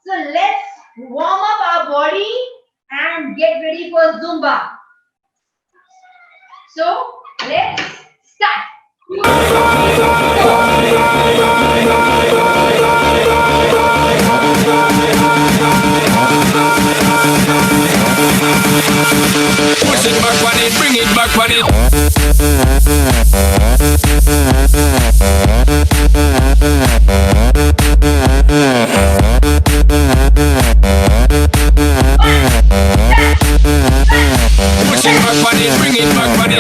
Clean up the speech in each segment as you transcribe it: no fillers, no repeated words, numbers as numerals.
So let's warm up our body and get ready for Zumba. So let's start. Push it back on it, bring it back on it. Push it back on it, bring it back on it.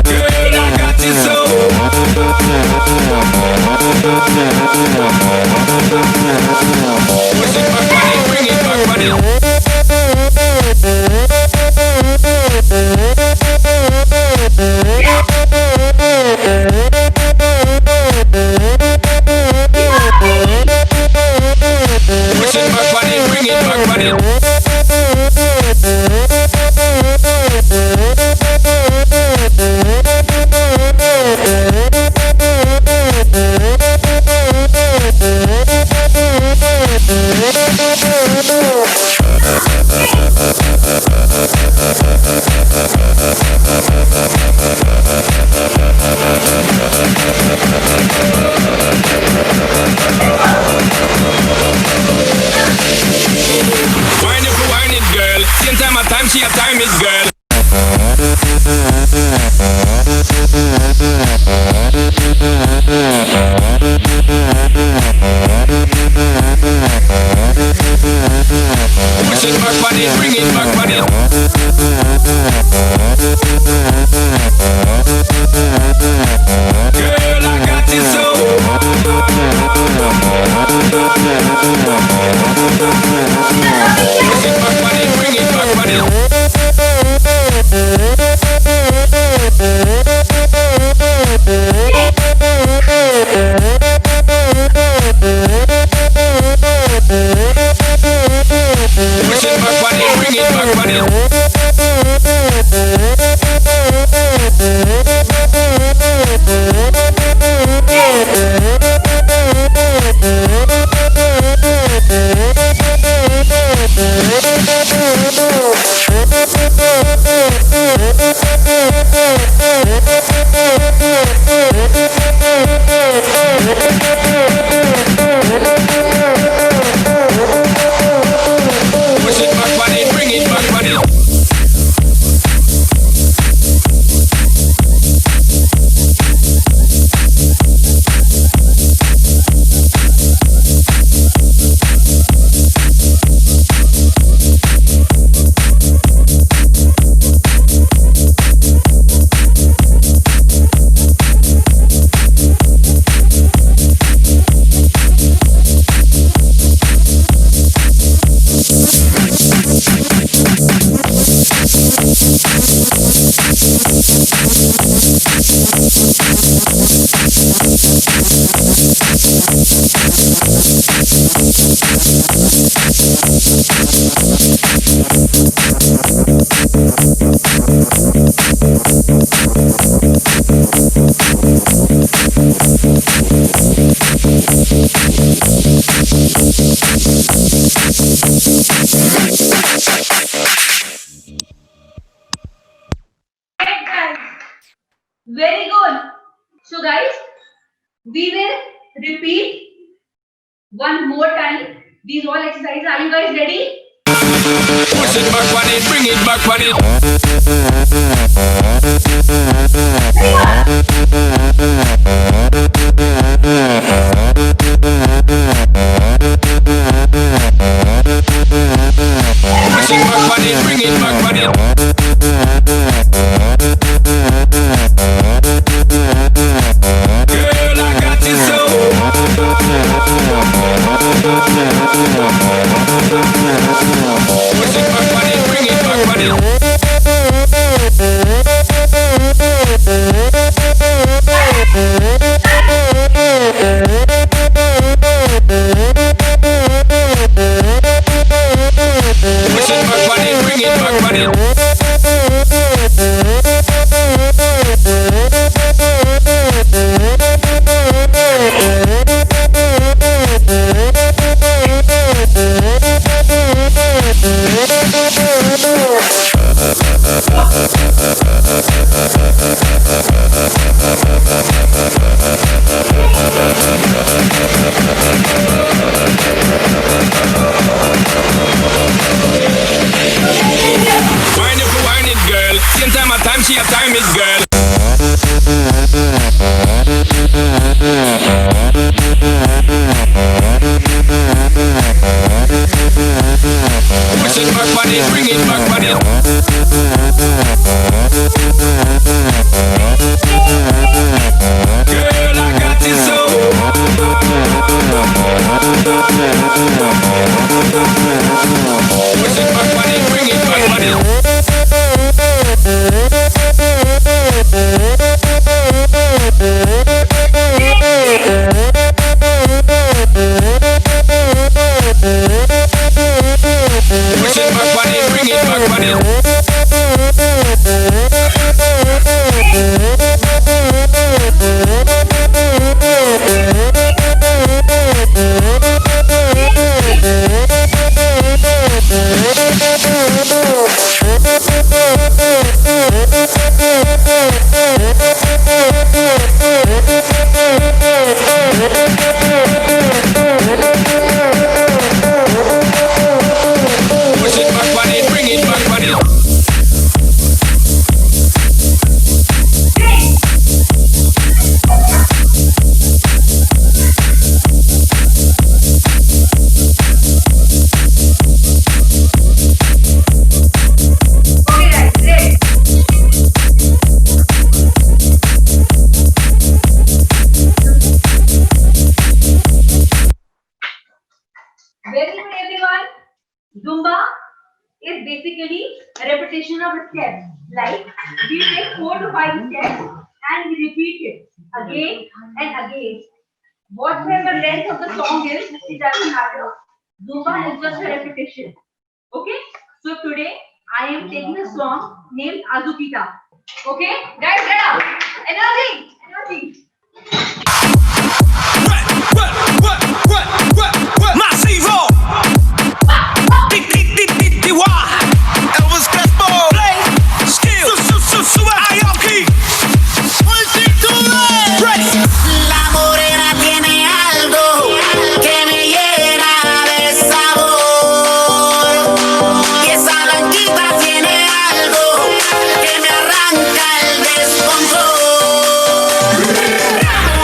Girl, I got you so. Push it back on it, bring it back on it. Push it back on it, bring it back on it. Wine it, girl. Same time of time, she a time it, girl. Push it back on it, bring it back on it. Girl, I got you so. Push it back on it, bring it back on it. Push it back on it, bring it back on it. Push it back on it, bring it back on it. Right, guys. Very good. So guys, we will repeat one more time these all exercises. Are you guys ready? Push it back on it, bring it back on it. Push it back on it, bring it back on it. Girl, I got you so. Push it back on it, bring it back on it. Push it back on it, bring it back on it. your time is, girl. Push it back, body, bring it back, body. Girl, I got this soul. Push it back, body, bring it back, body. Push it back, body, bring it back, body. Push it back, body, bring it back, body. Okay, guys, great. Very good, everyone. Zumba is basically a repetition of steps. Like we take 4 to 5 steps and we repeat it again and again. Whatever length of the song is, it doesn't matter. Zumba is just a repetition. Okay? So today I am taking a song named Azukita. Okay? Guys, get up! Energy! Energy! Masivo. Elvis Crespo. Skill. Ayoki. Ready. La morena tiene algo que me llena de sabor. Y esa blanquita tiene algo que me arranca el descontrol.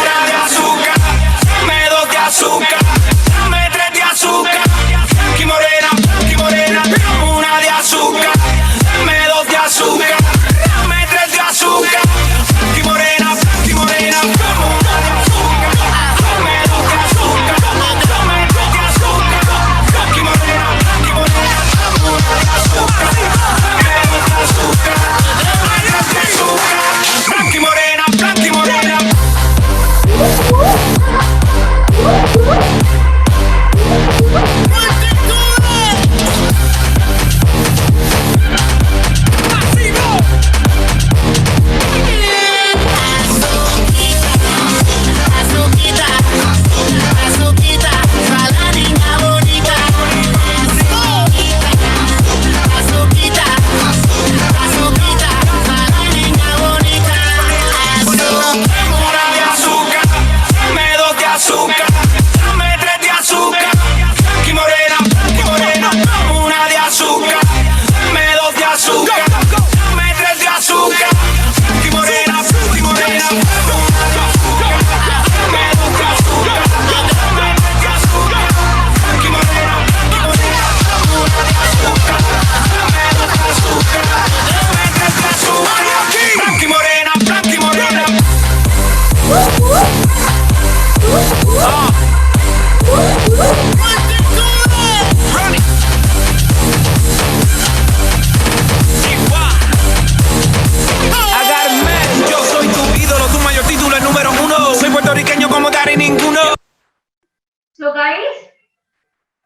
Una de azúcar. Dame 2 de azúcar. Dame 3 de azúcar. Aquí morena. Dame una de azúcar. Dame 2 de azúcar. Dame 3 de azúcar. Aquí morena. Dame una de azúcar. Dame 2 de azúcar. Dame 3 de azúcar. Aquí morena. Dame una de azúcar. Dame 2 de azúcar. Dame 3 de azúcar. Blanqui morena. Azuquita, azuquita, para la niña bonita. Azuquita, azuquita, para la niña bonita. Dame una de azúcar. Dame 2 de azúcar. Dame 3 de azúcar. Blanqui morena. Dame una de azúcar. Dame 2 de azúcar. Dame 3 de azúcar. Blanqui morena. Dame una de azúcar. Dame 2 de azúcar. Dame 3 de azúcar. Blanqui morena. Dame una de azúcar. Dame 2 de azúcar. Dame 3 de azúcar. Blanqui morena. Run it. I got it, man. Yo soy tu ídolo, tu mayor título, el número 1. Soy puertorriqueño como Dari ninguno. So guys,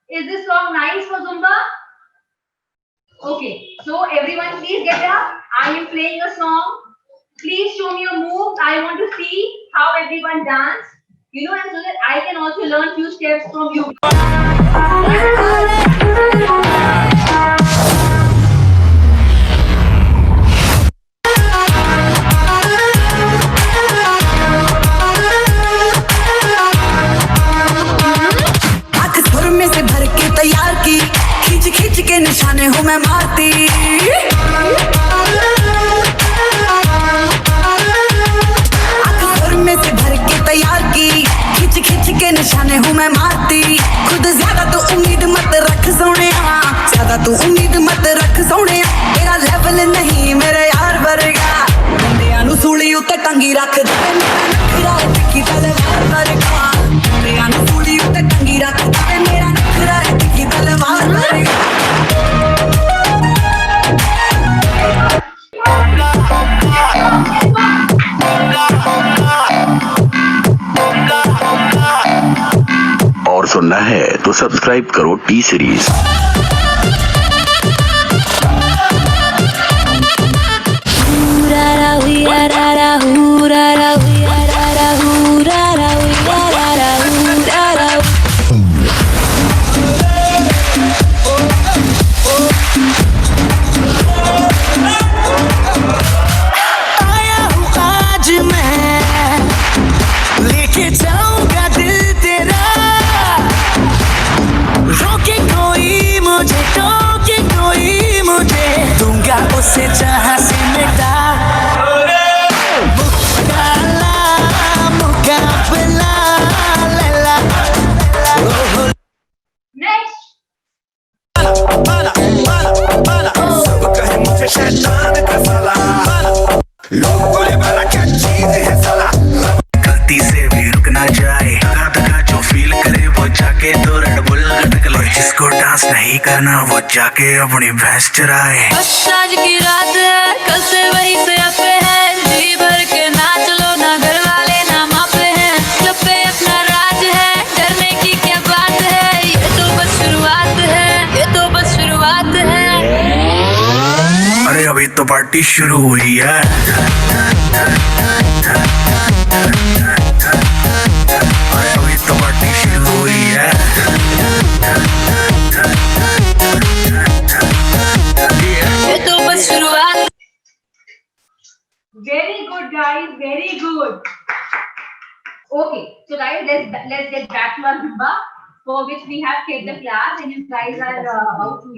is this song nice for Zumba? Okay, so everyone please get up. I am playing a song. Please show me your moves. I want to see how everyone dance. You know, and so that I can also learn few steps from you. निशाने हूँ मैं मारती मत रख सोने तेरा level नहीं मेरे यार वर्गा बंदियां नु सूली उत्ते टंगी रख दे मेरा नखरा तिखी तलवार वर्गा बंदियां नु सूली उत्ते टंगी रख दे मेरा नखरा तिखी तलवार वर्गा और सुनना है तो सब्सक्राइब करो टी सीरीज। आया हूँ आज मैं लेके जाऊंगा दिल तेरा रोके कोई मुझे टोके कोई मुझे दूंगा उसे जहां से मिटा मुकाबला मुकाबला लला Next. सब कहे मुझे शैतान का साला लोग बोले वाला क्या चीज है साला गलती से भी रुक ना जाए धका जो फील करे वो जाके तो रेड बुल लटक ले जिसको डांस नहीं करना वो जाके अपनी भैंस चराए बस आज की रात है कल से वही से अपे है जी भर के नाच लो ना घर वाले ना मापे हैं जब पे अपना राज है डरने की क्या बात है ये तो बस शुरुआत है ये तो बस शुरुआत है अरे अभी तो पार्टी शुरू हुई है अरे अभी तो पार्टी शुरू हुई है ये तो बस शुरुआत Very good, guys. Very good. Okay, so guys, let's get back to our Zumba, for which we have kept the class, and you guys are about to,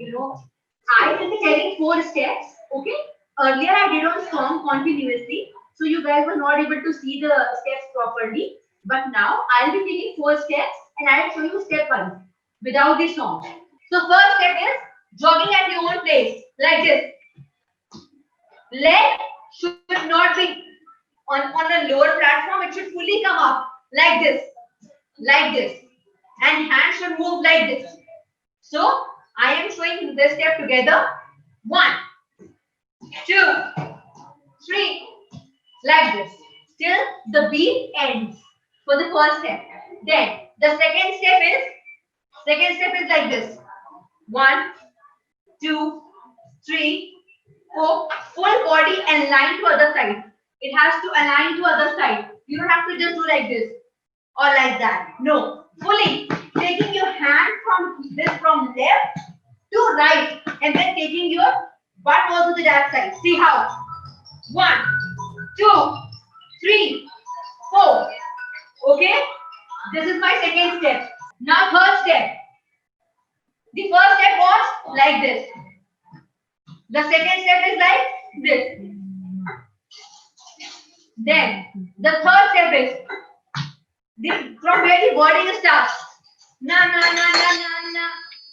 I will be telling 4 steps. Okay. Earlier I did on song continuously, so you guys were not able to see the steps properly. But now I'll be taking 4 steps, and I'll show you step 1 without the song. So first step is jogging at your own pace, like this. Leg should not be on a lower platform, it should fully come up like this, and hand should move like this. So I am showing this step together. 1, 2, 3, like this, till the beat ends for the first step. Then the second step is like this. 1, 2, 3, 4, full body and line to other side. It has to align to other side. You don't have to just do like this or like that. No, fully taking your hand from left to right, and then taking your butt also to that side. See how? 1, 2, 3, 4. Okay? This is my second step. Now third step. The first step was like this. The second step is like this. Then the third step is from where the body starts. Na na na na na na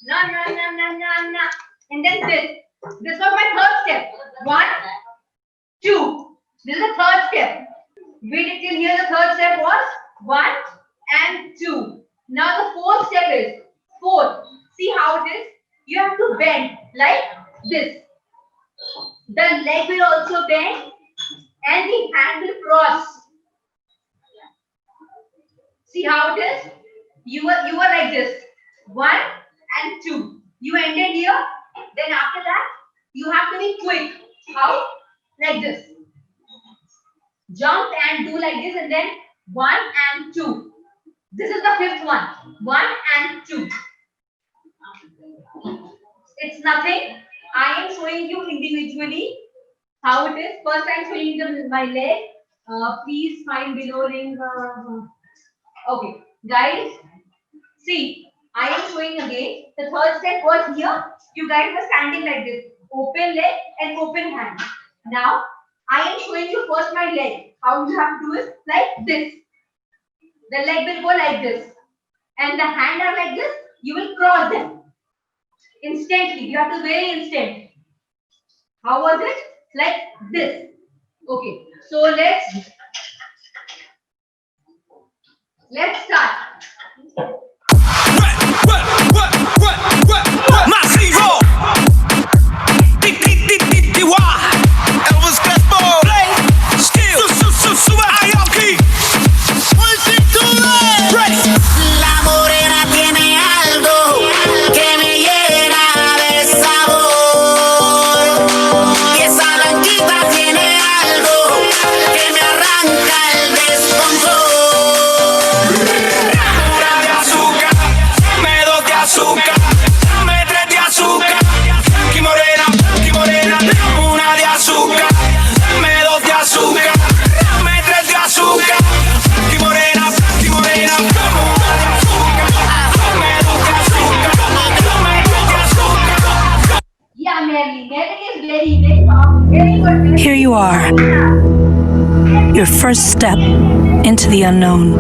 na na na na na na. And then this. This was my third step. 1, 2. This is the third step. We did till here. The third step was 1 and 2. Now the fourth step is 4. See how it is? You have to bend like this. The leg will also bend and the hand will cross. See how it is? You are like this. 1 and 2. You ended here. Then after that, you have to be quick. How? Like this. Jump and do like this, and then 1 and 2. This is the fifth one. 1 and 2. It's nothing. I am showing you individually how it is. First I am showing you my leg. Please find below ring. Okay, guys. See, I am showing again. The third step was here. You guys were standing like this. Open leg and open hand. Now, I am showing you first my leg. How you have to do it? Like this. The leg will go like this. And the hand are like this. You will cross them. Instantly. You have to very instant. How was it? Like this. Okay. So let's start. Masivo. Elvis Crespo. Skill. Aoki. Ready. La morena tiene algo que me llena de sabor. Y esa blanquita tiene algo que me arranca el descontrol. Una de azúcar. Dame dos de azúcar. Dame tres de azúcar. Blanqui morena. Dame una de azúcar. Dame dos de azúcar. Dame tres de azúcar. Blanqui morena. Dame una de azúcar. Dame dos de azúcar. Dame tres de azúcar. Yeah, Mary. Mary is very powerful. Very good. Here you are, your first step into the unknown.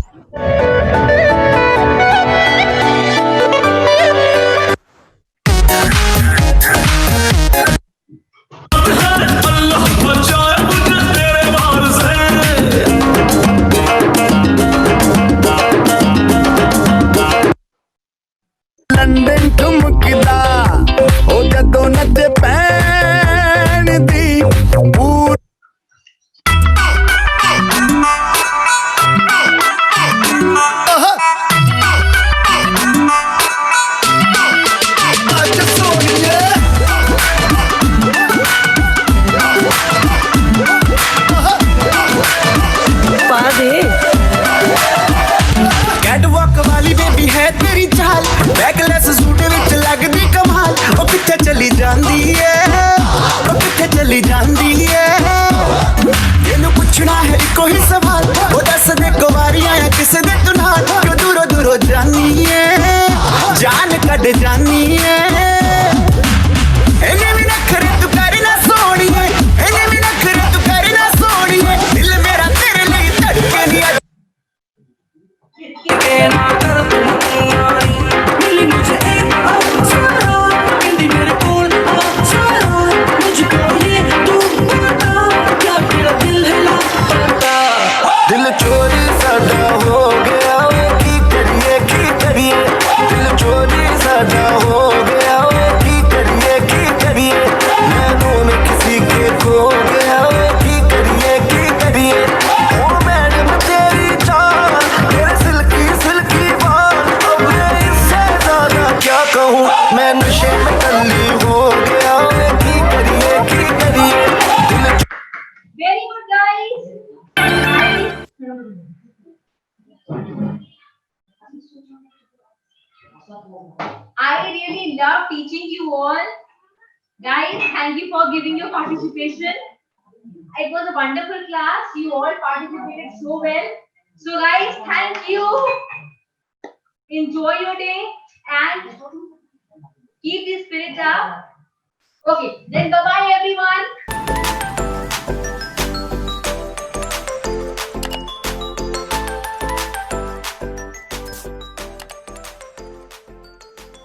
London ਠੁਮਕਦਾ ਉਹ ਜਦੋਂ ਨੱਚ ਪੈਣ ਦੀ ਪੂਰ ਅੱਜ ਸੋਹਣੀਏ catwalk वाली baby है तेरी चाल बैकलेस सूट विच लगदी कमाल ओ किथे चली जांदी है ओ किथे चली जांदी है तेनू पुछना है इको ही सवाल ओ दस दे कुवारी आया किस दे तू नाल क्यों दूरों दूरों जानी है जान कड जानी है इन्हें भी नखरे तू कर ना सोनिए इन्हें भी नखरे तू कर ना सोनिए दिल मेरा तेरे लिए धड़के नहीं दिल चोरी साडा हो गया वे की करिए दिल चोरी साडा हो गया वे की करिए मैं में किसी के खो गया वे की करिए ओ मैडम तेरी चाल तेरे सिल्की बाल अब मैं इससे ज्यादा क्या कहूँ मैं नशे में टल्ली हो गया वे की करिए दिल Very good, guys. I really love teaching you all. Guys, thank you for giving your participation. It was a wonderful class. You all participated so well. So, guys, thank you. Enjoy your day and keep the spirit up. Okay, then bye-bye, everyone.